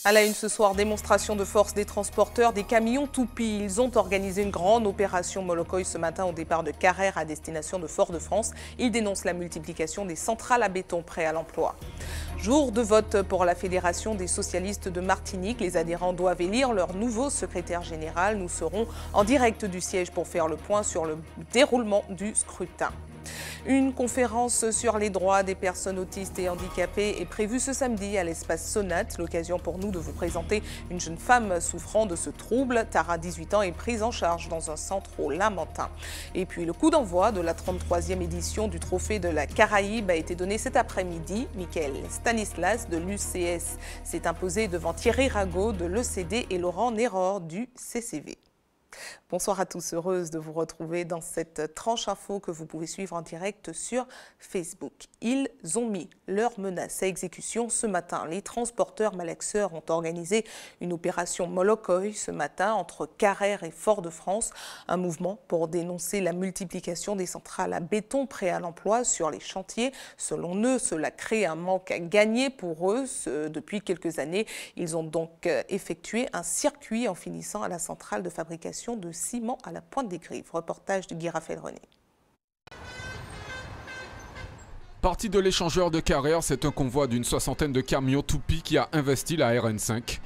À la une ce soir, démonstration de force des transporteurs des camions toupies. Ils ont organisé une grande opération Molokoï ce matin au départ de Carrère à destination de Fort-de-France. Ils dénoncent la multiplication des centrales à béton prêts à l'emploi. Jour de vote pour la Fédération des socialistes de Martinique. Les adhérents doivent élire leur nouveau secrétaire général. Nous serons en direct du siège pour faire le point sur le déroulement du scrutin. Une conférence sur les droits des personnes autistes et handicapées est prévue ce samedi à l'espace Sonate. L'occasion pour nous de vous présenter une jeune femme souffrant de ce trouble. Tara, 18 ans, est prise en charge dans un centre au Lamentin. Et puis le coup d'envoi de la 33e édition du Trophée de la Caraïbe a été donné cet après-midi. Michael Stanislas de l'UCS s'est imposé devant Thierry Rago de l'ECD et Laurent Néror du CCV. Bonsoir à tous, heureuse de vous retrouver dans cette tranche info que vous pouvez suivre en direct sur Facebook. Ils ont mis leurs menaces à exécution ce matin. Les transporteurs malaxeurs ont organisé une opération Molokoï ce matin entre Carrère et Fort-de-France. Un mouvement pour dénoncer la multiplication des centrales à béton prêts à l'emploi sur les chantiers. Selon eux, cela crée un manque à gagner pour eux. Depuis quelques années, ils ont donc effectué un circuit en finissant à la centrale de fabrication de ciment à la Pointe des Grives. Reportage de Guy Raphaël René. Parti de l'échangeur de Carrère, c'est un convoi d'une soixantaine de camions toupies qui a investi la RN5.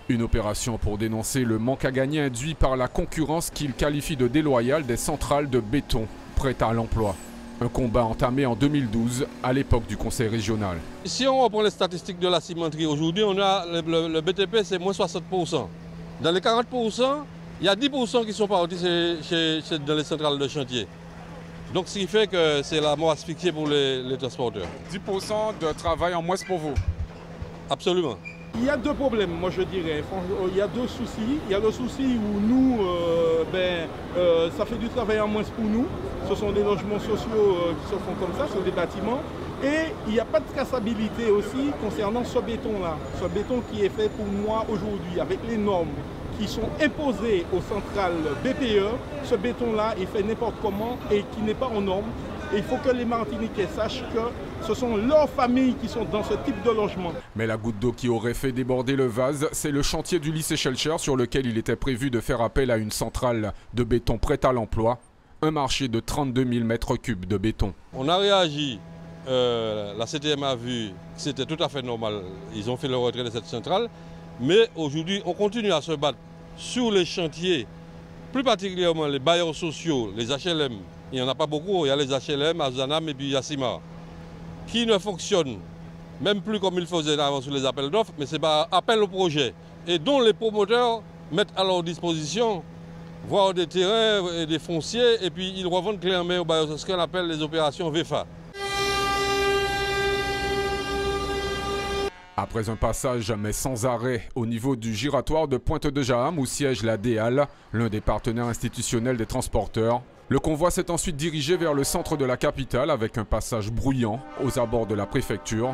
Une opération pour dénoncer le manque à gagner induit par la concurrence qu'il qualifie de déloyale des centrales de béton prêtes à l'emploi. Un combat entamé en 2012 à l'époque du conseil régional. Si on reprend les statistiques de la cimenterie, aujourd'hui on a le BTP c'est moins 60%. Dans les 40%, il y a 10% qui sont partis dans les centrales de chantier. Donc ce qui fait que c'est la mort asphyxiée pour les transporteurs. 10% de travail en moins pour vous? Absolument. Il y a deux problèmes, moi je dirais. Il y a deux soucis. Il y a le souci où nous, ça fait du travail en moins pour nous. Ce sont des logements sociaux qui se font comme ça, sur des bâtiments. Et il n'y a pas de traçabilité aussi concernant ce béton-là. Ce béton qui est fait pour moi aujourd'hui, avec les normes qui sont imposées aux centrales BPE. Ce béton-là est fait n'importe comment et qui n'est pas aux normes. Et il faut que les Martiniquais sachent que ce sont leurs familles qui sont dans ce type de logement. Mais la goutte d'eau qui aurait fait déborder le vase, c'est le chantier du lycée Schellcher sur lequel il était prévu de faire appel à une centrale de béton prête à l'emploi. Un marché de 32 000 mètres cubes de béton. On a réagi, la CTM a vu que c'était tout à fait normal. Ils ont fait le retrait de cette centrale. Mais aujourd'hui, on continue à se battre sur les chantiers, plus particulièrement les bailleurs sociaux, les HLM. Il n'y en a pas beaucoup, il y a les HLM, Azanam et puis Yassima, qui ne fonctionnent même plus comme ils faisaient avant sur les appels d'offres, mais c'est par appel au projet, et dont les promoteurs mettent à leur disposition, voire des terrains et des fonciers, et puis ils revendent clé en main aux bailleurs, c'est ce qu'on appelle les opérations VFA. Après un passage, mais sans arrêt, au niveau du giratoire de Pointe-de-Jaham où siège la DEAL, l'un des partenaires institutionnels des transporteurs, le convoi s'est ensuite dirigé vers le centre de la capitale avec un passage bruyant aux abords de la préfecture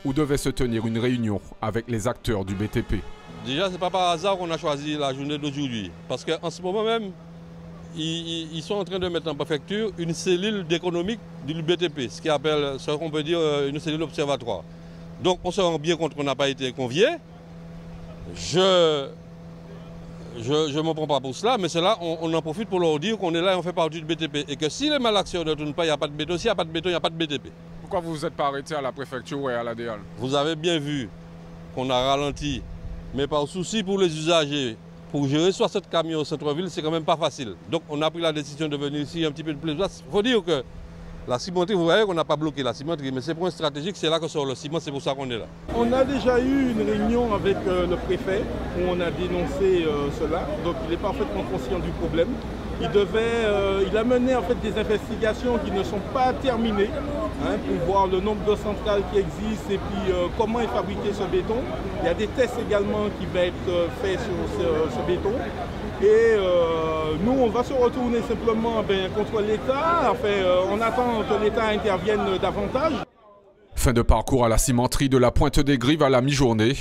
où devait se tenir une réunion avec les acteurs du BTP. Déjà, ce n'est pas par hasard qu'on a choisi la journée d'aujourd'hui, parce qu'en ce moment même, ils sont en train de mettre en préfecture une cellule d'économique du BTP, ce qu'on peut dire une cellule observatoire. Donc on se rend bien compte qu'on n'a pas été conviés. Je ne m'en prends pas pour cela, mais cela, on en profite pour leur dire qu'on est là et on fait partie du BTP. Et que si les malaxieurs ne tournent pas, il n'y a pas de béton. S'il n'y a pas de béton, il n'y a pas de BTP. Pourquoi vous ne vous êtes pas arrêté à la préfecture et à la DEAL? Vous avez bien vu qu'on a ralenti, mais par souci pour les usagers. Pour gérer 60 camions au centre-ville, c'est quand même pas facile. Donc on a pris la décision de venir ici un petit peu de plus. Il faut dire que la cimenterie, vous voyez qu'on n'a pas bloqué la cimenterie, mais c'est pour un stratégique, c'est là que sort le ciment, c'est pour ça qu'on est là. On a déjà eu une réunion avec le préfet où on a dénoncé cela, donc il est parfaitement conscient du problème. Il a mené en fait des investigations qui ne sont pas terminées pour voir le nombre de centrales qui existent et puis comment est fabriqué ce béton. Il y a des tests également qui vont être faits sur ce béton. Et nous, on va se retourner simplement contre l'État. Enfin, on attend que l'État intervienne davantage. Fin de parcours à la cimenterie de la Pointe des Grives à la mi-journée.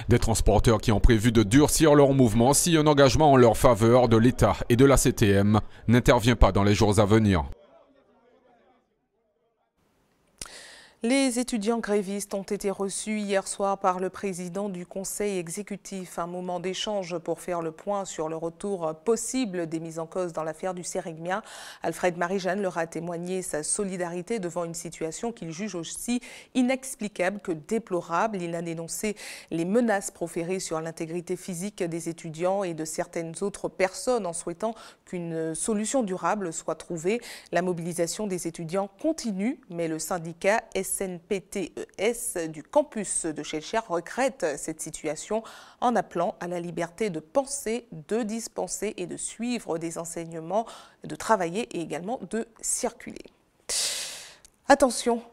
Des transporteurs qui ont prévu de durcir leur mouvement si un engagement en leur faveur de l'État et de la CTM n'intervient pas dans les jours à venir. Les étudiants grévistes ont été reçus hier soir par le président du conseil exécutif. Un moment d'échange pour faire le point sur le retour possible des mises en cause dans l'affaire du Sérigmia. Alfred Marie-Jeanne leur a témoigné sa solidarité devant une situation qu'il juge aussi inexplicable que déplorable. Il a dénoncé les menaces proférées sur l'intégrité physique des étudiants et de certaines autres personnes en souhaitant qu'une solution durable soit trouvée. La mobilisation des étudiants continue, mais le syndicat SNPTES du campus de Schœlcher regrette cette situation en appelant à la liberté de penser, de dispenser et de suivre des enseignements, de travailler et également de circuler. Attention!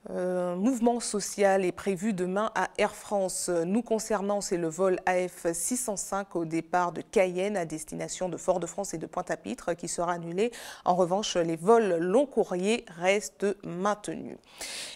Un mouvement social est prévu demain à Air France. Nous concernant, c'est le vol AF 605 au départ de Cayenne à destination de Fort-de-France et de Pointe-à-Pitre qui sera annulé. En revanche, les vols long courrier restent maintenus.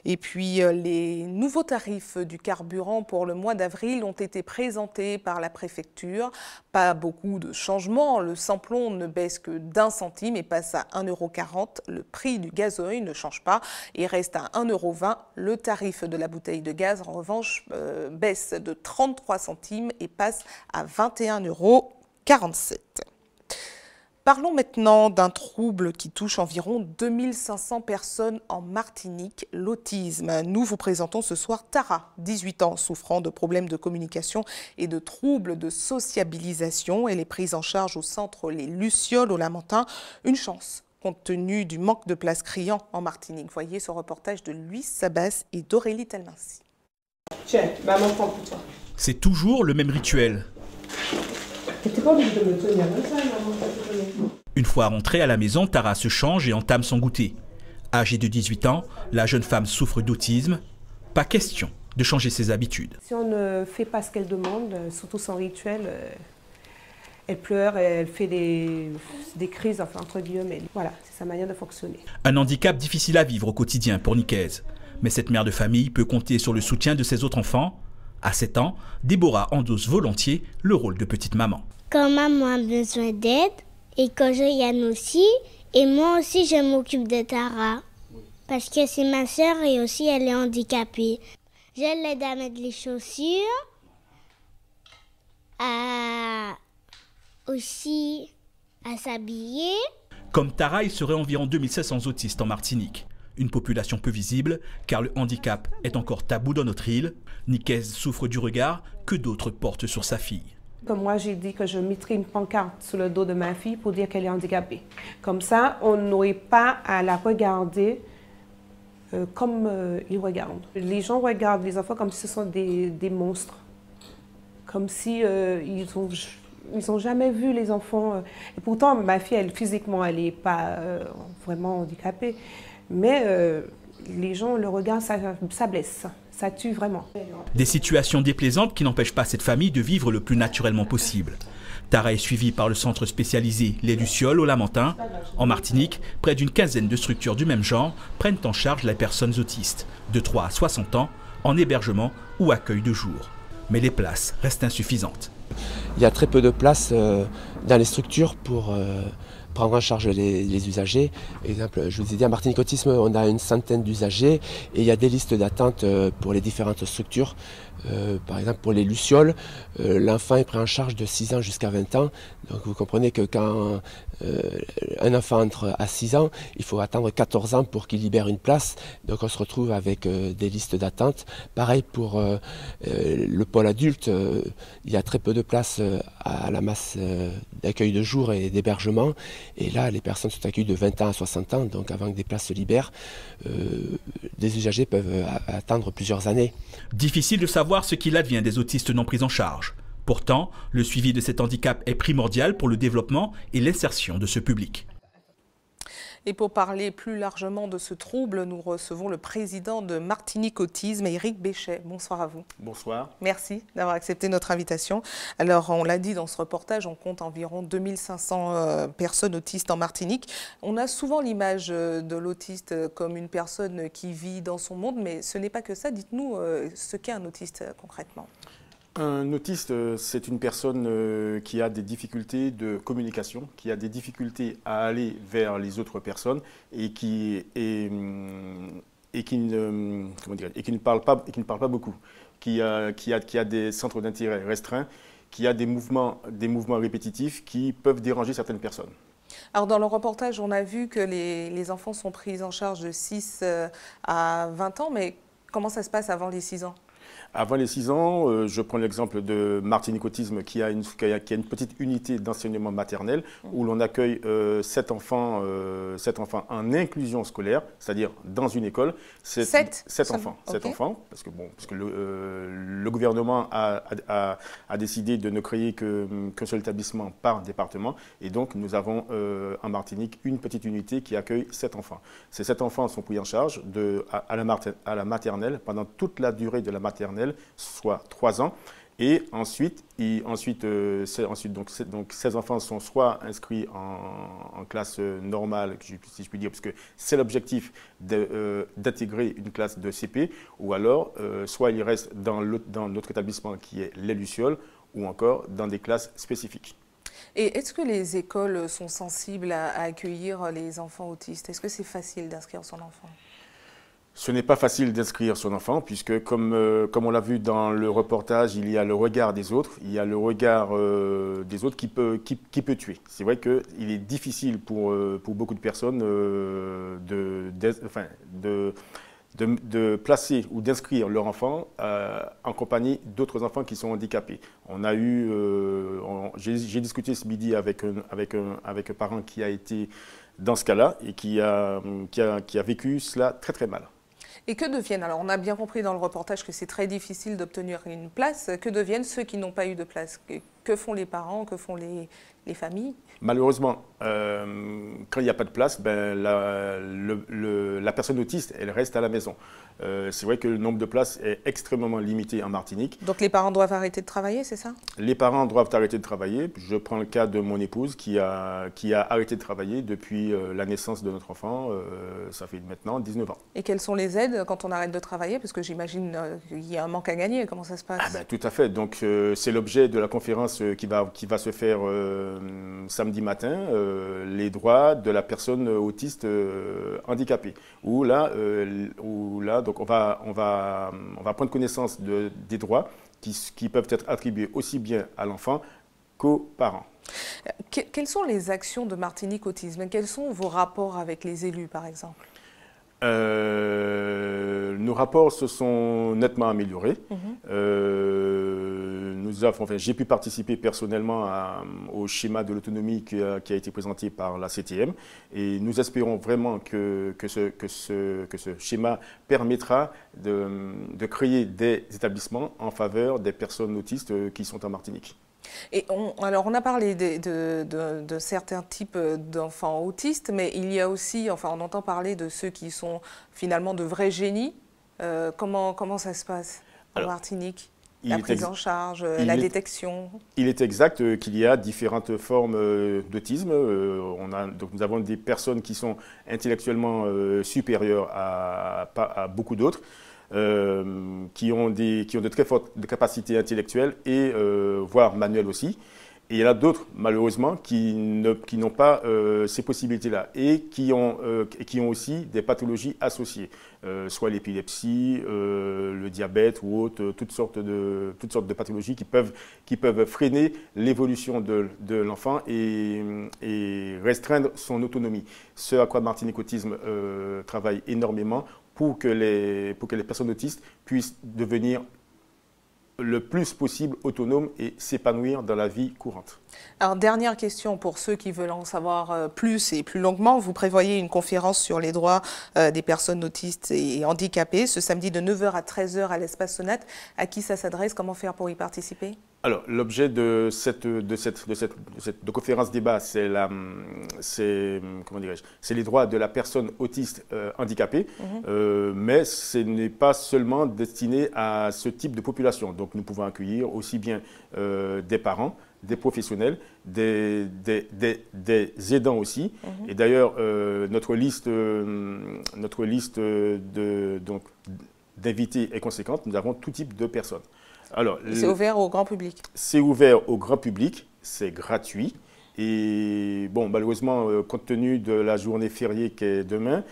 Et puis, les nouveaux tarifs du carburant pour le mois d'avril ont été présentés par la préfecture. Pas beaucoup de changements. Le samplon ne baisse que d'1 centime et passe à 1,40 €. Le prix du gasoil ne change pas et reste à 1,20 €. Le tarif de la bouteille de gaz, en revanche, baisse de 33 centimes et passe à 21,47 €. Parlons maintenant d'un trouble qui touche environ 2500 personnes en Martinique, l'autisme. Nous vous présentons ce soir Tara, 18 ans, souffrant de problèmes de communication et de troubles de sociabilisation. Elle est prise en charge au centre Les Lucioles au Lamentin. Une chance, compte tenu du manque de places criant en Martinique. Voyez ce reportage de Louis Sabas et d'Aurélie Telmincy. Tiens, maman prend pour toi. C'est toujours le même rituel. T'es pas obligé de me tenir comme ça, maman, ça te connaît. Une fois rentrée à la maison, Tara se change et entame son goûter. Âgée de 18 ans, la jeune femme souffre d'autisme. Pas question de changer ses habitudes. Si on ne fait pas ce qu'elle demande, surtout son rituel, elle pleure, elle fait des crises, enfin entre guillemets. Voilà, c'est sa manière de fonctionner. Un handicap difficile à vivre au quotidien pour Nicaise. Mais cette mère de famille peut compter sur le soutien de ses autres enfants. À 7 ans, Déborah endosse volontiers le rôle de petite maman. Quand maman a besoin d'aide, et quand Yann aussi, et moi aussi je m'occupe de Tara. Parce que c'est ma sœur et aussi elle est handicapée. Je l'aide à mettre les chaussures, aussi à s'habiller. Comme Tara, il serait environ 2700 autistes en Martinique. Une population peu visible, car le handicap est encore tabou dans notre île. Nicaise souffre du regard que d'autres portent sur sa fille. Comme moi, j'ai dit que je mettrais une pancarte sur le dos de ma fille pour dire qu'elle est handicapée. Comme ça, on n'aurait pas à la regarder comme ils regardent. Les gens regardent les enfants comme si ce sont des monstres. Comme si ils n'ont jamais vu les enfants. Et pourtant, ma fille, physiquement, elle n'est pas vraiment handicapée. Mais les gens, le regard, ça blesse, ça tue vraiment. Des situations déplaisantes qui n'empêchent pas cette famille de vivre le plus naturellement possible. Tara est suivie par le centre spécialisé Les Lucioles au Lamentin. En Martinique, près d'une quinzaine de structures du même genre prennent en charge les personnes autistes, de 3 à 60 ans, en hébergement ou accueil de jour. Mais les places restent insuffisantes. Il y a très peu de places dans les structures pour prendre en charge les usagers. Par exemple, je vous ai dit, à Martinique Autisme, on a une centaine d'usagers et il y a des listes d'attente pour les différentes structures. Par exemple, pour les Lucioles, l'enfant est pris en charge de 6 ans jusqu'à 20 ans. Donc vous comprenez que quand un enfant entre à 6 ans, il faut attendre 14 ans pour qu'il libère une place. Donc on se retrouve avec des listes d'attente. Pareil pour le pôle adulte, il y a très peu de places à la masse d'accueil de jour et d'hébergement. Et là, les personnes sont accueillies de 20 ans à 60 ans. Donc avant que des places se libèrent, des usagers peuvent attendre plusieurs années. Difficile de savoir ce qu'il advient des autistes non pris en charge. Pourtant, le suivi de cet handicap est primordial pour le développement et l'insertion de ce public. Et pour parler plus largement de ce trouble, nous recevons le président de Martinique Autisme, Éric Béchet. Bonsoir à vous. Bonsoir. Merci d'avoir accepté notre invitation. Alors, on l'a dit dans ce reportage, on compte environ 2500 personnes autistes en Martinique. On a souvent l'image de l'autiste comme une personne qui vit dans son monde, mais ce n'est pas que ça. Dites-nous ce qu'est un autiste concrètement. Un autiste, c'est une personne qui a des difficultés de communication, qui a des difficultés à aller vers les autres personnes et qui est et qui ne, et qui ne parle pas beaucoup, qui a des centres d'intérêt restreints, qui a des mouvements répétitifs qui peuvent déranger certaines personnes. Alors dans le reportage, on a vu que les enfants sont pris en charge de 6 à 20 ans, mais comment ça se passe avant les 6 ans? Avant les 6 ans, je prends l'exemple de Martinique Autisme qui a une petite unité d'enseignement maternel où l'on accueille 7 enfants en inclusion scolaire, c'est-à-dire dans une école. 7 enfants. Okay. 7 enfants, parce que le gouvernement a décidé de ne créer qu'un seul établissement par département. Et donc, nous avons en Martinique une petite unité qui accueille 7 enfants. Ces 7 enfants sont pris en charge à la maternelle pendant toute la durée de la maternelle, soit 3 ans. Et ensuite, donc, ces enfants sont soit inscrits en classe normale, si je puis dire, parce que c'est l'objectif d'intégrer une classe de CP, ou alors soit ils restent dans notre établissement qui est les Lucioles, ou encore dans des classes spécifiques. Et est-ce que les écoles sont sensibles à accueillir les enfants autistes? Est-ce que c'est facile d'inscrire son enfant? Ce n'est pas facile d'inscrire son enfant puisque, comme on l'a vu dans le reportage, il y a le regard des autres, il y a le regard des autres qui peut tuer. C'est vrai qu'il est difficile pour beaucoup de personnes de placer ou d'inscrire leur enfant en compagnie d'autres enfants qui sont handicapés. J'ai discuté ce midi avec un parent qui a été dans ce cas-là et qui a vécu cela très très mal. Et que deviennent, alors on a bien compris dans le reportage que c'est très difficile d'obtenir une place, que deviennent ceux qui n'ont pas eu de place? Que font les parents, que font les familles? Malheureusement, quand il n'y a pas de place, la personne autiste, elle reste à la maison. C'est vrai que le nombre de places est extrêmement limité en Martinique. Donc les parents doivent arrêter de travailler, c'est ça? Les parents doivent arrêter de travailler. Je prends le cas de mon épouse qui a arrêté de travailler depuis la naissance de notre enfant. Ça fait maintenant 19 ans. Et quelles sont les aides quand on arrête de travailler? Parce que j'imagine qu'il y a un manque à gagner. Comment ça se passe? Tout à fait. Donc c'est l'objet de la conférence qui va se faire samedi matin, les droits de la personne autiste handicapée. Où là donc on va prendre connaissance des droits qui peuvent être attribués aussi bien à l'enfant qu'aux parents. Quelles sont les actions de Martinique Autisme? Quels sont vos rapports avec les élus, par exemple? Nos rapports se sont nettement améliorés. J'ai pu participer personnellement au schéma de l'autonomie qui a été présenté par la CTM et nous espérons vraiment que ce schéma permettra de créer des établissements en faveur des personnes autistes qui sont en Martinique. Et alors on a parlé de certains types d'enfants autistes, mais il y a aussi, enfin on entend parler de ceux qui sont finalement de vrais génies. Comment ça se passe en Martinique? La prise en charge, la détection? Il est exact qu'il y a différentes formes d'autisme. Nous avons des personnes qui sont intellectuellement supérieures à beaucoup d'autres. Qui ont de très fortes capacités intellectuelles et voire manuelles aussi. Et il y en a d'autres, malheureusement, qui n'ont pas ces possibilités-là et qui ont aussi des pathologies associées, soit l'épilepsie, le diabète ou autres, toutes sortes de pathologies qui peuvent freiner l'évolution de l'enfant et restreindre son autonomie. Ce à quoi Martinique Autisme travaille énormément pour que les personnes autistes puissent devenir le plus possible autonomes et s'épanouir dans la vie courante. Alors, dernière question pour ceux qui veulent en savoir plus et plus longuement. Vous prévoyez une conférence sur les droits des personnes autistes et handicapées ce samedi de 9h à 13h à l'espace Sonate. À qui ça s'adresse? Comment faire pour y participer? Alors, l'objet de cette conférence débat, c'est les droits de la personne autiste handicapée, mais ce n'est pas seulement destiné à ce type de population. Donc, nous pouvons accueillir aussi bien des parents, des professionnels, des aidants aussi. Et d'ailleurs, notre liste d'invités est conséquente. Nous avons tout type de personnes. C'est ouvert au grand public? C'est ouvert au grand public, c'est gratuit Et bon, malheureusement, compte tenu de la journée fériée qui est demain,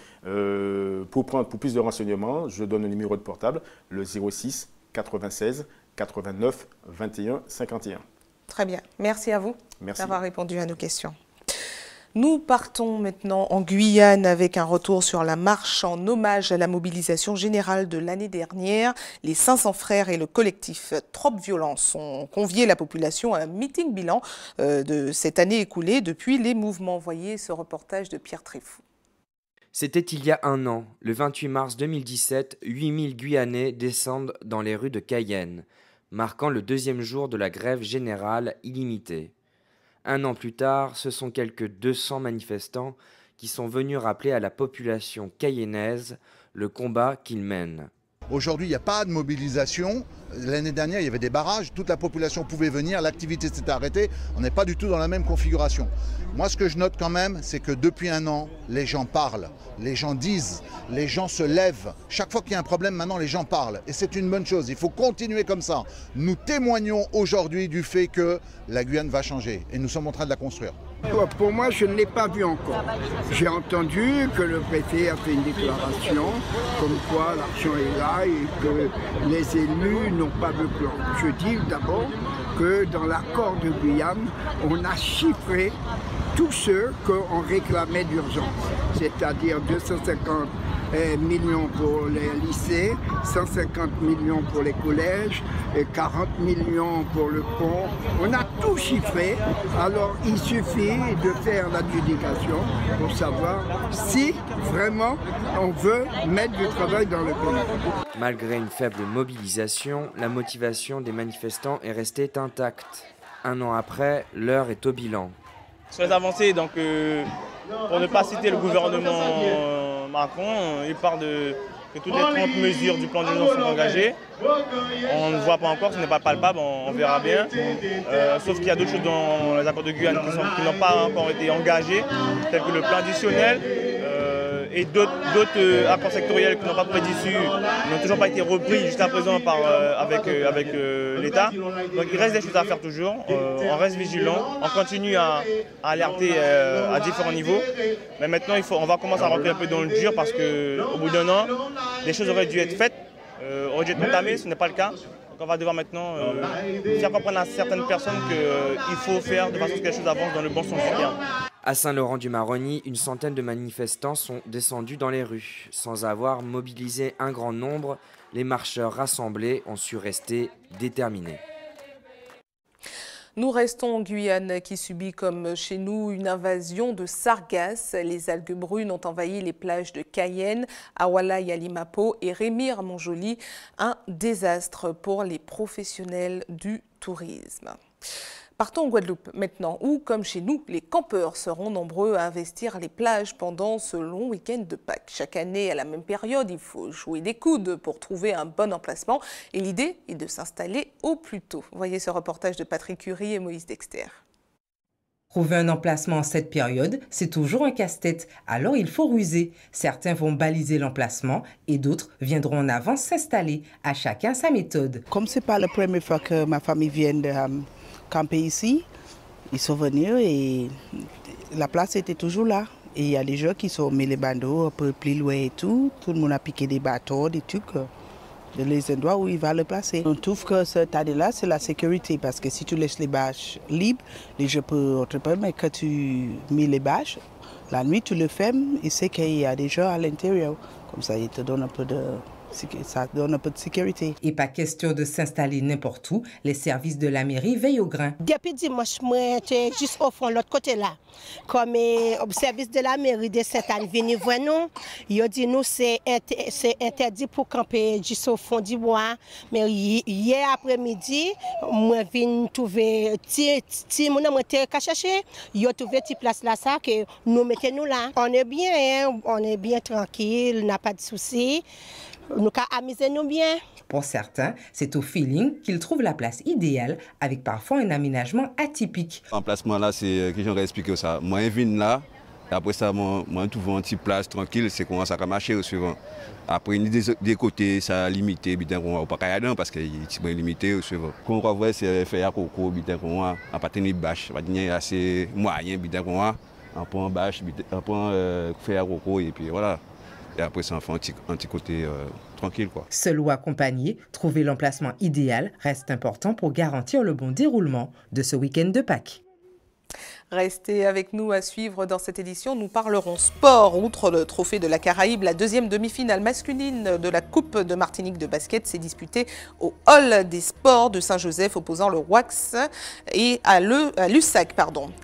pour plus de renseignements, je donne le numéro de portable, le 06 96 89 21 51. Très bien. Merci à vous d'avoir répondu à nos questions. Nous partons maintenant en Guyane avec un retour sur la marche en hommage à la mobilisation générale de l'année dernière. Les 500 frères et le collectif Trop Violence ont convié la population à un meeting bilan de cette année écoulée depuis les mouvements. Voyez ce reportage de Pierre Tréfou. C'était il y a un an, le 28 mars 2017, 8000 Guyanais descendent dans les rues de Cayenne, marquant le deuxième jour de la grève générale illimitée. Un an plus tard, ce sont quelques 200 manifestants qui sont venus rappeler à la population cayennaise le combat qu'ils mènent. Aujourd'hui, il n'y a pas de mobilisation. L'année dernière, il y avait des barrages, toute la population pouvait venir, l'activité s'était arrêtée. On n'est pas du tout dans la même configuration. Moi, ce que je note quand même, c'est que depuis un an, les gens parlent, les gens disent, les gens se lèvent. Chaque fois qu'il y a un problème, maintenant, les gens parlent. Et c'est une bonne chose. Il faut continuer comme ça. Nous témoignons aujourd'hui du fait que la Guyane va changer. Et nous sommes en train de la construire. Pour moi, je ne l'ai pas vu encore. J'ai entendu que le préfet a fait une déclaration comme quoi l'action est là et que les élus n'ont pas de plan. Je dis d'abord que dans l'accord de Guyane, on a chiffré tous ceux qu'on réclamait d'urgence, c'est-à-dire 250 millions pour les lycées, 150 millions pour les collèges, et 40 millions pour le pont. On a tout chiffré, alors il suffit de faire l'adjudication pour savoir si vraiment on veut mettre du travail dans le pays. Malgré une faible mobilisation, la motivation des manifestants est restée intacte. Un an après, l'heure est au bilan. Sur les avancées, donc, pour ne pas citer le gouvernement Macron, il parle que toutes les 30 mesures du plan d'urgence sont engagées. On ne voit pas encore, ce n'est pas palpable, on verra bien. Sauf qu'il y a d'autres choses dans les accords de Guyane qui n'ont pas encore été engagées, tels que le plan additionnel et d'autres accords sectoriels qui n'ont pas pu être issus, n'ont toujours pas été repris jusqu'à présent avec l'État. Donc il reste des choses à faire toujours, on reste vigilant, on continue à alerter à différents niveaux. Mais maintenant on va commencer à rentrer un peu dans le dur parce qu'au bout d'un an, des choses auraient dû être faites, auraient dû être entamées, ce n'est pas le cas. Donc on va devoir maintenant faire comprendre à certaines personnes qu'il faut faire de façon à ce que les choses avancent dans le bon sens du terme. À Saint-Laurent-du-Maroni, une centaine de manifestants sont descendus dans les rues. Sans avoir mobilisé un grand nombre, les marcheurs rassemblés ont su rester déterminés. Nous restons en Guyane qui subit comme chez nous une invasion de sargasses. Les algues brunes ont envahi les plages de Cayenne, Awala Yalimapo et Rémire-Montjoly. Un désastre pour les professionnels du tourisme. Partons en Guadeloupe maintenant, où, comme chez nous, les campeurs seront nombreux à investir les plages pendant ce long week-end de Pâques. Chaque année, à la même période, il faut jouer des coudes pour trouver un bon emplacement. Et l'idée est de s'installer au plus tôt. Voyez ce reportage de Patrick Curie et Moïse Dexter. Trouver un emplacement en cette période, c'est toujours un casse-tête, alors il faut ruser. Certains vont baliser l'emplacement et d'autres viendront en avance s'installer, à chacun sa méthode. Comme ce n'est pas la première fois que ma famille vient de camper ici, ils sont venus et la place était toujours là. Et il y a des gens qui sont mis les bandeaux un peu plus loin et tout le monde a piqué des bateaux, des trucs. Les endroits où il va le placer. On trouve que cette année-là, c'est la sécurité parce que si tu laisses les bâches libres, les gens peuvent entreprendre, mais quand tu mets les bâches, la nuit tu le fermes, il sait qu'il y a des gens à l'intérieur. Comme ça, il te donne un peu de sécurité. Et pas question de s'installer n'importe où. Les services de la mairie veillent au grain. Depuis dimanche, moi, j'étais juste au fond, l'autre côté là. Comme le service de la mairie de Sainte-Anne vient voir nous, ils ont dit nous c'est interdit pour camper juste au fond du bois. Mais hier après-midi, moi viens trouver mon nom était caché. Ils ont trouvé petite place là ça que nous mettons nous là. On est bien tranquille, n'a pas de soucis. Nous amusons-nous bien. Pour certains, c'est au feeling qu'ils trouvent la place idéale avec parfois un aménagement atypique. L'emplacement là, c'est que j'aurais expliqué ça. Moi, je viens là, Après ça, moi, je trouve une petite place tranquille, c'est qu'on ça a marché au suivant. Après, des côtés, ça a limité, on ne peut pas y aller parce que c'est limité au suivant. Quand on voit, c'est faire un coco, on a pas de bâche, on a assez moyen, on prend bâche, on prend faire un coco et puis voilà. Et après, ça en fait un petit côté tranquille, quoi. Seul ou accompagné, trouver l'emplacement idéal reste important pour garantir le bon déroulement de ce week-end de Pâques. Restez avec nous à suivre dans cette édition. Nous parlerons sport. Outre le trophée de la Caraïbe, la deuxième demi-finale masculine de la Coupe de Martinique de basket s'est disputée au Hall des sports de Saint-Joseph, opposant le WAX et à l'USAC.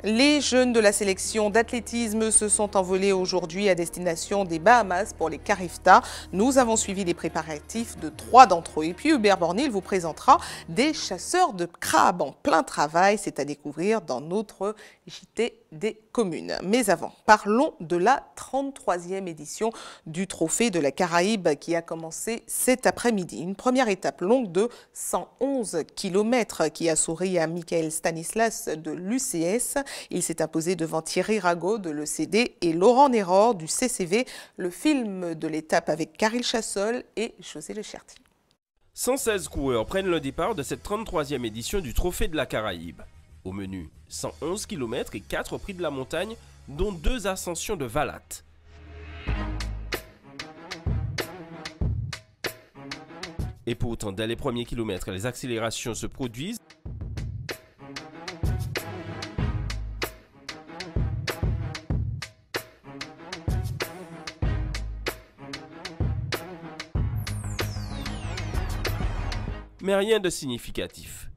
Les jeunes de la sélection d'athlétisme se sont envolés aujourd'hui à destination des Bahamas pour les Carifta. Nous avons suivi les préparatifs de 3 d'entre eux. Et puis Hubert Bornil vous présentera des chasseurs de crabes en plein travail. C'est à découvrir dans notre JT des communes. Mais avant, parlons de la 33e édition du Trophée de la Caraïbe qui a commencé cet après-midi. Une première étape longue de 111 km qui a souri à Michael Stanislas de l'UCS. Il s'est imposé devant Thierry Rago de l'ECD et Laurent Néror du CCV. Le film de l'étape avec Caril Chassol et José Lecherti. 116 coureurs prennent le départ de cette 33e édition du Trophée de la Caraïbe. Au menu, 111 km et 4 prix de la montagne, dont 2 ascensions de Valat. Et pourtant, dès les premiers kilomètres, les accélérations se produisent. Mais rien de significatif.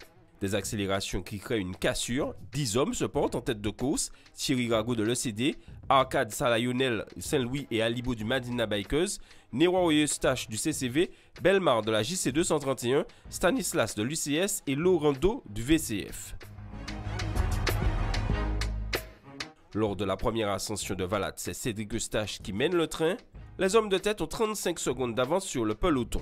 Des accélérations qui créent une cassure. 10 hommes se portent en tête de course. Thierry Rago de l'ECD, Arcade Salayonel Saint-Louis et Alibo du Madina Bikers, Nero Eustache du CCV, Belmar de la JC 231, Stanislas de l'UCS et Laurando du VCF. Lors de la première ascension de Valat, c'est Cédric Eustache qui mène le train. Les hommes de tête ont 35 secondes d'avance sur le peloton.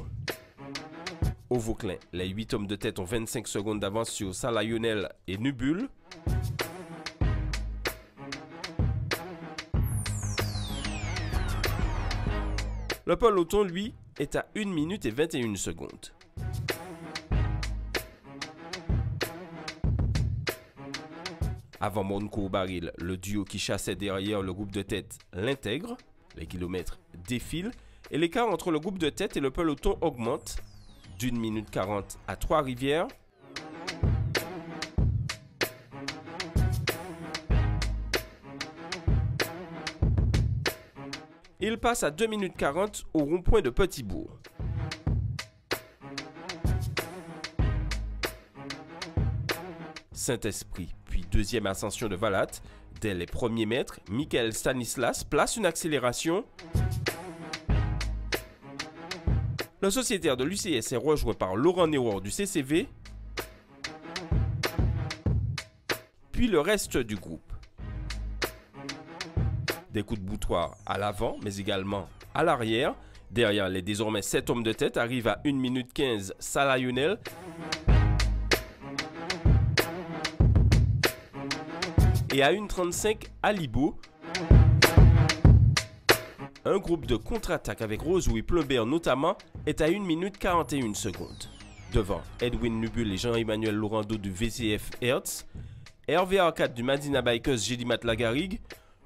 Au Vauclin, les 8 hommes de tête ont 25 secondes d'avance sur Salayonel et Nubul. Le peloton, lui, est à 1 minute et 21 secondes. Avant Monco Baril, le duo qui chassait derrière le groupe de tête l'intègre. Les kilomètres défilent et l'écart entre le groupe de tête et le peloton augmente. d'1 minute 40 à Trois-Rivières. Il passe à 2 minutes 40 au rond-point de Petit-Bourg. Saint-Esprit, puis deuxième ascension de Valat. Dès les premiers mètres, Michael Stanislas place une accélération. Le sociétaire de l'UCS est rejoint par Laurent Néror du CCV, puis le reste du groupe. Des coups de boutoir à l'avant, mais également à l'arrière. Derrière les désormais 7 hommes de tête arrive à 1 minute 15 Salayonel. Et à 1:35 Alibo. Un groupe de contre-attaque avec Rosou et Pleubert notamment est à 1 minute 41 secondes. Devant, Edwin Nubul et Jean-Emmanuel Laurando du VCF Hertz, Hervé Arcade du Madina Bikers Gédimat Lagarigue,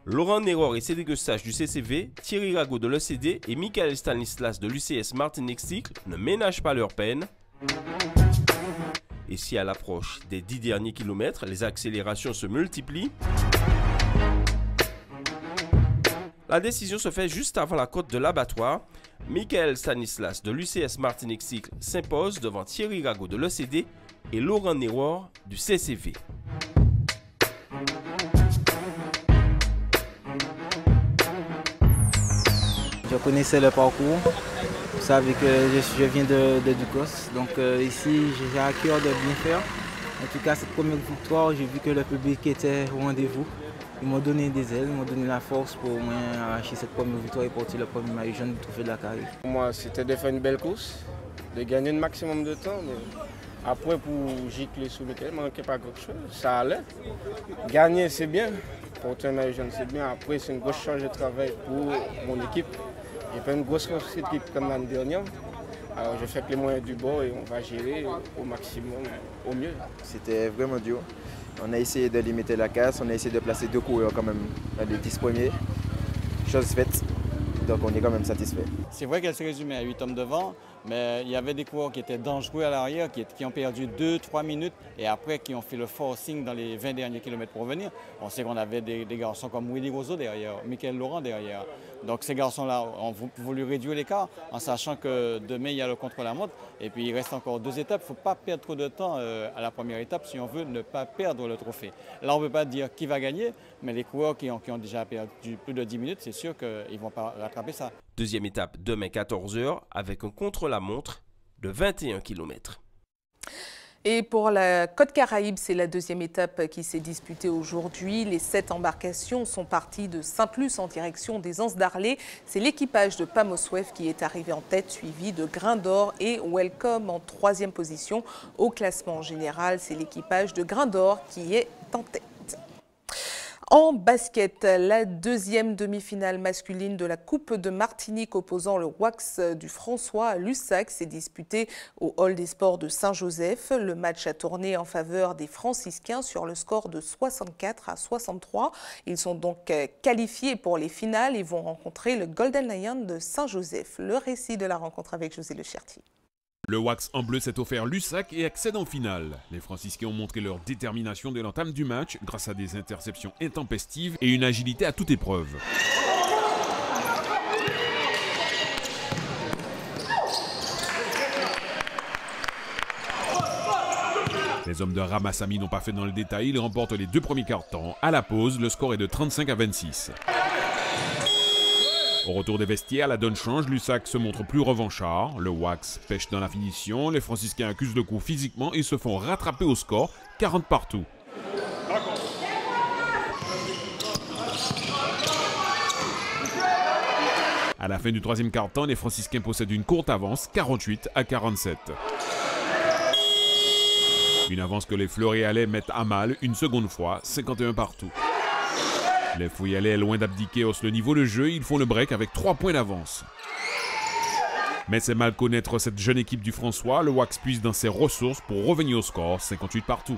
Laurent Néror et Cédric Eustache du CCV, Thierry Rago de l'ECD et Michael Stanislas de l'UCS Martinique Cycle ne ménagent pas leur peine. Et si à l'approche des 10 derniers kilomètres, les accélérations se multiplient, la décision se fait juste avant la côte de l'abattoir. Michael Stanislas de l'UCS Martinique Cycle s'impose devant Thierry Rago de l'ECD et Laurent Néror du CCV. Je connaissais le parcours. Vous savez que je viens de Ducos. Donc ici, j'ai à cœur de bien faire. En tout cas, cette première victoire, j'ai vu que le public était au rendez-vous. Ils m'ont donné des ailes, ils m'ont donné la force pour moi arracher cette première victoire et porter le premier maillot jaune du Trophée de la Caraïbe. Pour moi, c'était de faire une belle course, de gagner le maximum de temps. Mais Après, pour gicler sur le terrain, il ne manquait pas quelque chose. Ça allait. Gagner, c'est bien. Pour un jeune, c'est bien. Après, c'est une grosse charge de travail pour mon équipe. J'ai pas une grosse équipe comme l'année dernière. Alors, je fais que les moyens du bord et on va gérer au maximum, au mieux. C'était vraiment dur. On a essayé de limiter la casse, on a essayé de placer 2 coureurs quand même dans les 10 premiers. Chose faite, donc on est quand même satisfait. C'est vrai qu'elle se résumait à 8 hommes devant, mais il y avait des coureurs qui étaient dangereux à l'arrière, qui ont perdu 2-3 minutes et après qui ont fait le forcing dans les 20 derniers kilomètres pour revenir. On sait qu'on avait des garçons comme Willy Roseau derrière, Michael Laurent derrière. Donc ces garçons-là ont voulu réduire l'écart en sachant que demain il y a le contre-la-montre et puis il reste encore 2 étapes. Il ne faut pas perdre trop de temps à la première étape si on veut ne pas perdre le trophée. Là on ne peut pas dire qui va gagner, mais les coureurs qui ont déjà perdu plus de 10 minutes, c'est sûr qu'ils ne vont pas rattraper ça. Deuxième étape demain 14 h avec un contre-la-montre de 21 km. Et pour la Côte Caraïbe, c'est la deuxième étape qui s'est disputée aujourd'hui. Les 7 embarcations sont parties de Saint-Plus en direction des Anses d'Arlé. C'est l'équipage de Pamoswef qui est arrivé en tête, suivi de Grain d'Or et Welcome en 3e position. Au classement général, c'est l'équipage de Grain d'Or qui est en tête. En basket, la deuxième demi-finale masculine de la Coupe de Martinique opposant le Wax du François à Lussac s'est disputée au Hall des Sports de Saint-Joseph. Le match a tourné en faveur des franciscains sur le score de 64-63. Ils sont donc qualifiés pour les finales et vont rencontrer le Golden Lion de Saint-Joseph. Le récit de la rencontre avec José Le Cherti. Le Wax en bleu s'est offert Lussac et accède en finale. Les franciscains ont montré leur détermination dès l'entame du match grâce à des interceptions intempestives et une agilité à toute épreuve. Les hommes de Ramassami n'ont pas fait dans le détail, ils remportent les 2 premiers quarts-temps. À la pause, le score est de 35-26. Au retour des vestiaires, la donne change, Lussac se montre plus revanchard, le Wax pêche dans la finition, les franciscains accusent le coup physiquement et se font rattraper au score, 40 partout. À la fin du 3e quart-temps, les franciscains possèdent une courte avance, 48-47. Une avance que les Fleury-Alais mettent à mal une seconde fois, 51 partout. Les Fouillalais, loin d'abdiquer, haussent le niveau de jeu. Ils font le break avec 3 points d'avance. Mais c'est mal connaître cette jeune équipe du François. Le Wax puise dans ses ressources pour revenir au score, 58 partout.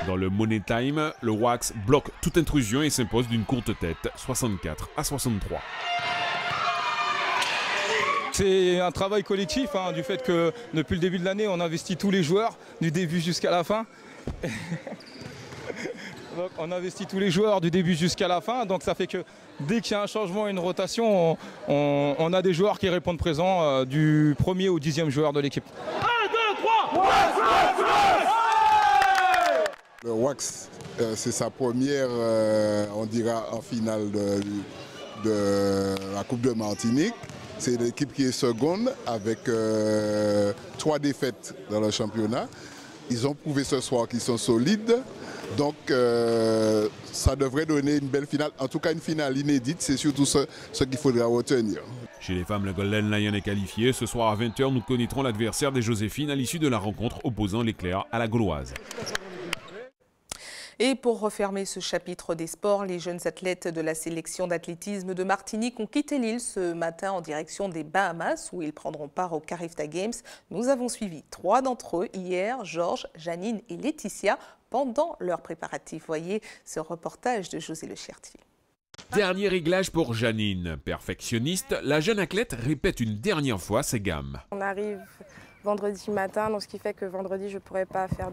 Dans le Money Time, le Wax bloque toute intrusion et s'impose d'une courte tête, 64-63. C'est un travail collectif, du fait que depuis le début de l'année, on investit tous les joueurs, du début jusqu'à la fin. Donc, on investit tous les joueurs du début jusqu'à la fin, donc ça fait que dès qu'il y a un changement et une rotation, on a des joueurs qui répondent présents du 1er au 10e joueur de l'équipe. 1, 2, 3 Le Wax, c'est sa première, on dira, en finale de la Coupe de Martinique. C'est l'équipe qui est seconde avec 3 défaites dans le championnat. Ils ont prouvé ce soir qu'ils sont solides. Donc ça devrait donner une belle finale, en tout cas une finale inédite, c'est surtout ce qu'il faudra retenir. Chez les femmes, le Golden Lion est qualifié. Ce soir à 20 h, nous connaîtrons l'adversaire des Joséphines à l'issue de la rencontre opposant l'Éclair à la Gauloise. Et pour refermer ce chapitre des sports, les jeunes athlètes de la sélection d'athlétisme de Martinique ont quitté l'île ce matin en direction des Bahamas où ils prendront part au Carifta Games. Nous avons suivi 3 d'entre eux hier, Georges, Janine et Laetitia, pendant leurs préparatifs. Voyez ce reportage de José Le Cherti. Dernier réglage pour Janine. Perfectionniste, la jeune athlète répète une dernière fois ses gammes. On arrive vendredi matin, donc ce qui fait que vendredi je ne pourrai pas faire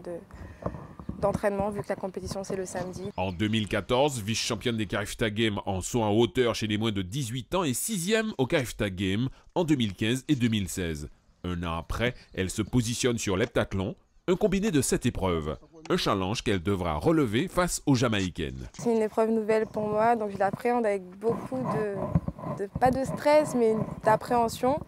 d'entraînement vu que la compétition c'est le samedi. En 2014, vice-championne des Carifta Games en saut en hauteur chez les moins de 18 ans et 6e au Carifta Games en 2015 et 2016. Un an après, elle se positionne sur l'heptathlon, un combiné de 7 épreuves. Un challenge qu'elle devra relever face aux Jamaïcaines. C'est une épreuve nouvelle pour moi, donc je l'appréhende avec beaucoup pas de stress, mais d'appréhension.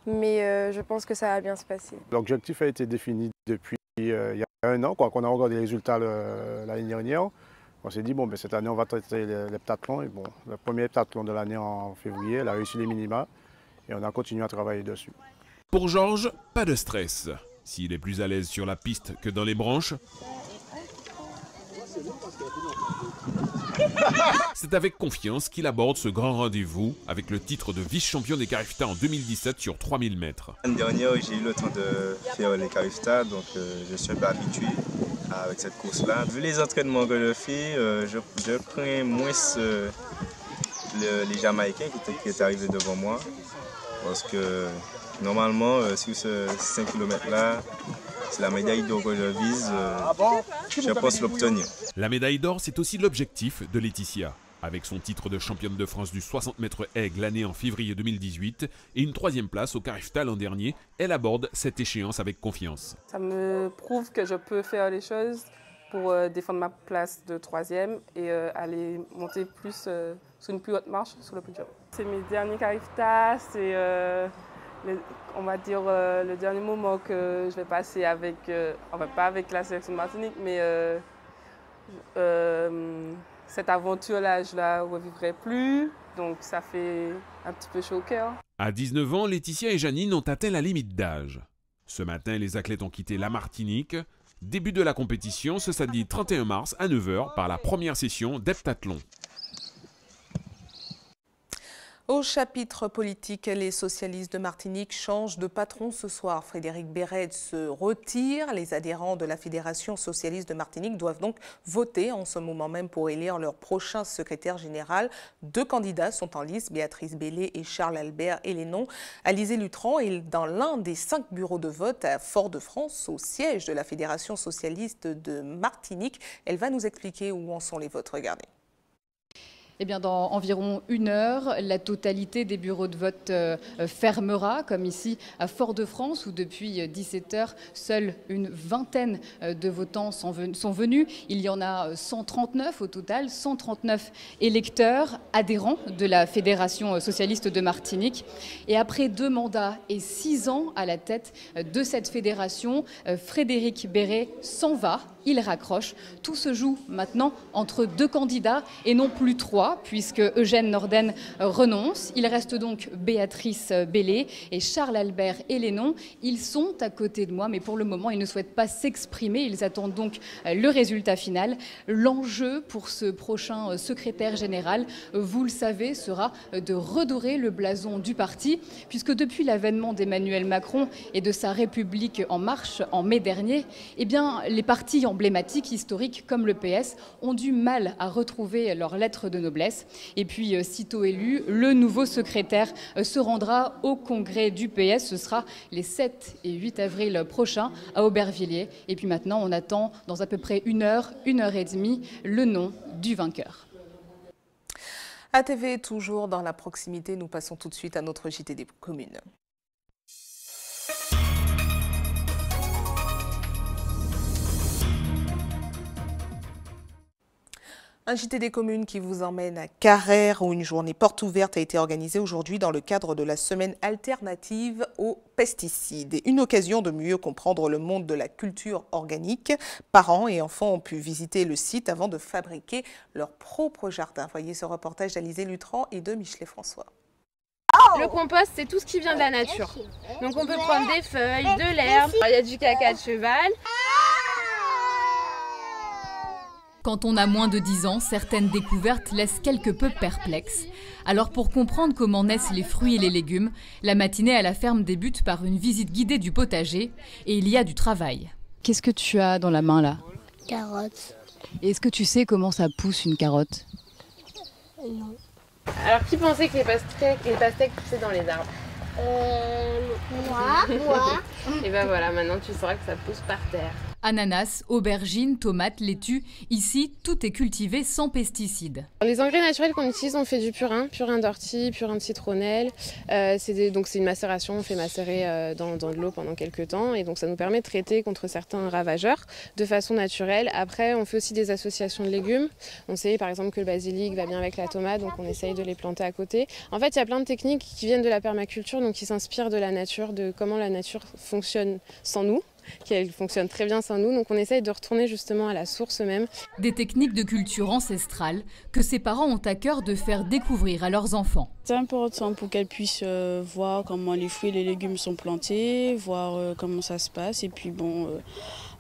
Mais je pense que ça va bien se passer. L'objectif a été défini depuis il y a 1 an, qu'on a regardé les résultats l'année dernière. On s'est dit, bon, cette année, on va tester l'heptathlon. Et bon, le premier heptathlon de l'année en février, elle a réussi les minima et on a continué à travailler dessus. Pour Georges, pas de stress. S'il est plus à l'aise sur la piste que dans les branches, c'est avec confiance qu'il aborde ce grand rendez-vous avec le titre de vice-champion des Carifta en 2017 sur 3000 mètres. L'année dernière, j'ai eu le temps de faire les Carifta, donc je suis un peu habitué avec cette course-là. Vu les entraînements que je fais, je crains moins les Jamaïcains qui étaient arrivés devant moi. Parce que normalement, sur ce 5 km-là, c'est la médaille d'or que je vise, je pense l'obtenir. La médaille d'or, c'est aussi l'objectif de Laetitia. Avec son titre de championne de France du 60 mètres aigle l'année en février 2018 et une 3e place au Carifta l'an dernier, elle aborde cette échéance avec confiance. Ça me prouve que je peux faire les choses pour défendre ma place de 3e et aller monter plus sur une plus haute marche sur le podium. C'est mes derniers Carifta, c'est on va dire le dernier moment que je vais passer avec, enfin pas avec la sélection de Martinique, mais cette aventure-là, je la revivrai plus, donc ça fait un petit peu chaud au cœur. À 19 ans, Laetitia et Janine ont atteint la limite d'âge. Ce matin, les athlètes ont quitté la Martinique. Début de la compétition ce samedi 31 mars à 9 h par la première session d'heptathlon. Au chapitre politique, les socialistes de Martinique changent de patron ce soir. Frédéric Béret se retire. Les adhérents de la Fédération socialiste de Martinique doivent donc voter en ce moment même pour élire leur prochain secrétaire général. 2 candidats sont en lice, Béatrice Bellé et Charles-Albert Hélénon. Alizé Lutran est dans l'un des 5 bureaux de vote à Fort-de-France, au siège de la Fédération socialiste de Martinique. Elle va nous expliquer où en sont les votes. Regardez. Eh bien, dans environ 1 heure, la totalité des bureaux de vote fermera, comme ici à Fort-de-France, où depuis 17 h, seule une vingtaine de votants sont venus. Il y en a 139 au total, 139 électeurs adhérents de la Fédération socialiste de Martinique. Et après 2 mandats et 6 ans à la tête de cette fédération, Frédéric Béret s'en va. Il raccroche. Tout se joue maintenant entre 2 candidats et non plus 3, puisque Eugène Norden renonce. Il reste donc Béatrice Bellé et Charles-Albert Hélénon. Ils sont à côté de moi, mais pour le moment, ils ne souhaitent pas s'exprimer. Ils attendent donc le résultat final. L'enjeu pour ce prochain secrétaire général, vous le savez, sera de redorer le blason du parti, puisque depuis l'avènement d'Emmanuel Macron et de sa République en marche en mai dernier, eh bien, les partis emblématiques, historiques comme le PS ont du mal à retrouver leur lettre de noblesse. Et puis, sitôt élu, le nouveau secrétaire se rendra au congrès du PS. Ce sera les 7 et 8 avril prochains à Aubervilliers. Et puis maintenant, on attend dans à peu près 1 heure, 1 heure et demie, le nom du vainqueur. ATV, toujours dans la proximité, nous passons tout de suite à notre JT des communes. Un JT des communes qui vous emmène à Carrère où une journée porte ouverte a été organisée aujourd'hui dans le cadre de la semaine alternative aux pesticides. Et une occasion de mieux comprendre le monde de la culture organique. Parents et enfants ont pu visiter le site avant de fabriquer leur propre jardin. Voyez ce reportage d'Alizé Lutran et de Michelet François. Le compost, c'est tout ce qui vient de la nature. Donc on peut prendre des feuilles, de l'herbe, il y a du caca de cheval. Quand on a moins de 10 ans, certaines découvertes laissent quelque peu perplexes. Alors pour comprendre comment naissent les fruits et les légumes, la matinée à la ferme débute par une visite guidée du potager et il y a du travail. Qu'est-ce que tu as dans la main là? Carotte. Et est-ce que tu sais comment ça pousse une carotte? Non. Alors qui pensait que les pastèques poussaient dans les arbres? Moi. Et ben voilà, maintenant tu sauras que ça pousse par terre. Ananas, aubergines, tomates, laitue, ici tout est cultivé sans pesticides. Les engrais naturels qu'on utilise, on fait du purin d'ortie, purin de citronnelle. Donc c'est une macération, on fait macérer dans de l'eau pendant quelques temps et donc ça nous permet de traiter contre certains ravageurs de façon naturelle. Après on fait aussi des associations de légumes. On sait par exemple que le basilic va bien avec la tomate, donc on essaye de les planter à côté. En fait il y a plein de techniques qui viennent de la permaculture, donc qui s'inspirent de la nature, de comment la nature fonctionne sans nous. qu'elle fonctionne très bien sans nous. Donc on essaye de retourner justement à la source même. Des techniques de culture ancestrale que ces parents ont à cœur de faire découvrir à leurs enfants. C'est important pour qu'elles puissent voir comment les fruits et les légumes sont plantés, voir comment ça se passe et puis bon,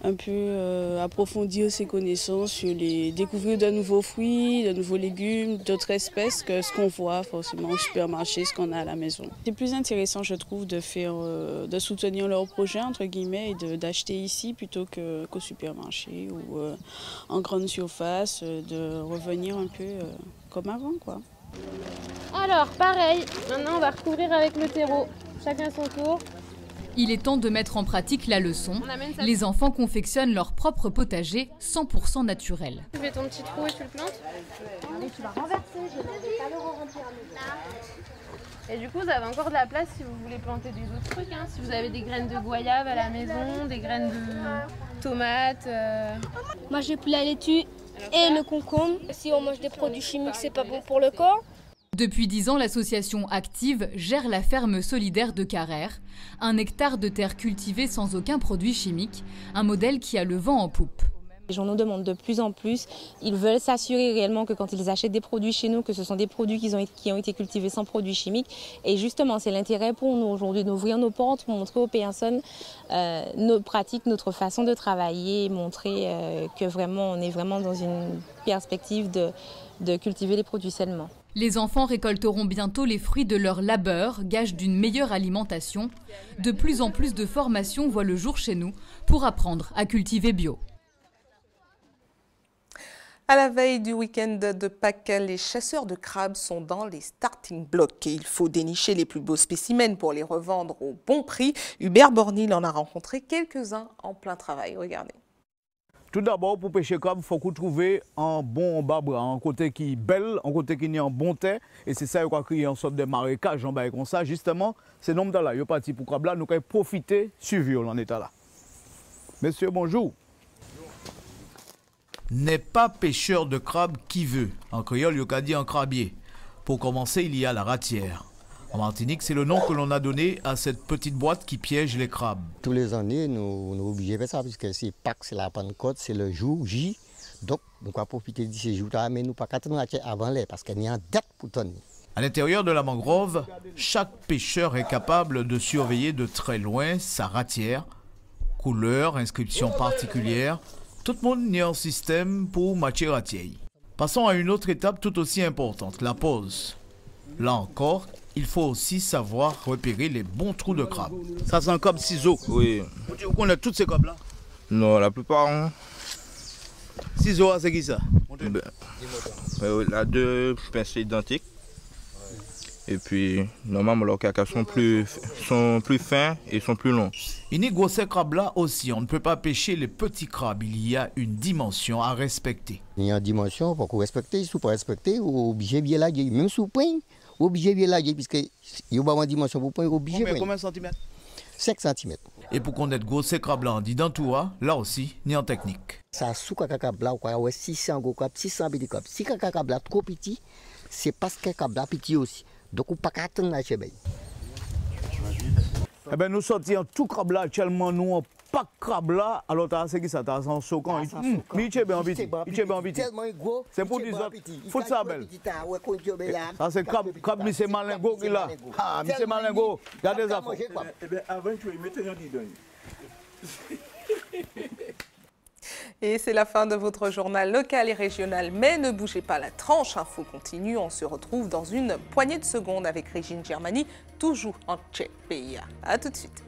un peu approfondir ses connaissances sur découvrir de nouveaux fruits, de nouveaux légumes, d'autres espèces que ce qu'on voit forcément au supermarché, ce qu'on a à la maison. C'est plus intéressant, je trouve, de soutenir leur projet entre guillemets et d'acheter ici plutôt qu'au supermarché ou en grande surface, de revenir un peu comme avant, quoi. Alors, pareil, maintenant on va recouvrir avec le terreau, chacun son tour. Il est temps de mettre en pratique la leçon. Les enfants confectionnent leur propre potager 100% naturel. Tu fais ton petit trou et tu le plantes. Et tu vas renverser, je ne vais pas le remplir. Et du coup, vous avez encore de la place si vous voulez planter des autres trucs. Hein. Si vous avez des graines de goyave à la maison, des graines de tomates. Moi, j'ai pris la laitue et le concombre. Si on mange des produits chimiques, c'est pas bon pour le corps. Depuis 10 ans, l'association Active gère la ferme solidaire de Carrère, 1 hectare de terre cultivée sans aucun produit chimique, un modèle qui a le vent en poupe. Les gens nous demandent de plus en plus, ils veulent s'assurer réellement que quand ils achètent des produits chez nous, que ce sont des produits qui ont été cultivés sans produits chimiques. Et justement, c'est l'intérêt pour nous aujourd'hui d'ouvrir nos portes, pour montrer aux personnes nos pratiques, notre façon de travailler, montrer que vraiment on est vraiment dans une perspective de cultiver les produits sainement. Les enfants récolteront bientôt les fruits de leur labeur, gage d'une meilleure alimentation. De plus en plus de formations voient le jour chez nous pour apprendre à cultiver bio. À la veille du week-end de Pâques, les chasseurs de crabes sont dans les starting blocks et il faut dénicher les plus beaux spécimens pour les revendre au bon prix. Hubert Bornil en a rencontré quelques-uns en plein travail. Regardez. Tout d'abord, pour pêcher crabe, il faut qu'on trouve un bon bas-bras, un côté qui est belle, un côté qui est en bon terre. Et c'est ça qu'on a créé en sorte de marécage en bas comme ça. Justement, c'est nom là, il est parti pour crabe là, nous allons profiter, suivre en état là. Monsieur, bonjour. N'est pas pêcheur de crabe qui veut. En créole, il y a dit un crabier. Pour commencer, il y a la ratière. En Martinique, c'est le nom que l'on a donné à cette petite boîte qui piège les crabes. Tous les années, nous sommes obligés de faire ça, puisque c'est Pâques, c'est la Pentecôte, c'est le jour J. Donc, nous allons profiter de ces jours-là, mais nous ne pouvons pas attendre avant l'air, parce qu'il y a une date pour tenir. À l'intérieur de la mangrove, chaque pêcheur est capable de surveiller de très loin sa ratière. Couleur, inscription particulière, tout le monde y a un système pour matcher ratière. Passons à une autre étape tout aussi importante, la pose. Là encore, il faut aussi savoir repérer les bons trous de crabe. Ça c'est un crabe ciseau. Oui. Vous connaissez tous ces crabes là? Non, la plupart. Hein. Ciseau, c'est qui ça? La deux pinceaux identiques. Et puis, normalement, leurs cacas sont plus fins et sont plus longs. Une grosse crabe là aussi, on ne peut pas pêcher les petits crabes. Il y a une dimension à respecter. Il y a une dimension pour qu'on respecte. Si vous ne respectez, vous êtes obligé de la gueule. Même si vous pouvez, vous êtes obligé de la gueule, puisque il y a une dimension pour vous obligé de combien de centimètres? 5 cm. Et pour connaître grosse crabe là, on dit dans tout, là aussi, ni en technique. Ça sous crabe là, on a 600 gros crabes, 600 petits crabes. Si crabe là trop petit, c'est parce que crabe là petit aussi. Donc, on ne peut pas attendre la chébelle. Eh bien, nous sortions tout crabe là, actuellement, nous n'avons pas de crabe là. Alors, c'est qui ça? Tu as un saucan. Mais il est bien vite. C'est pour les autres. Faut ça, belle. Ça, c'est crabe, mais c'est malingo qui là. Ah, mais c'est malingo. Regardez ça. Eh bien, avant, tu mettez un guidon. Et c'est la fin de votre journal local et régional. Mais ne bougez pas, la tranche info continue. On se retrouve dans une poignée de secondes avec Régine Germani, toujours en Tchèque. A tout de suite.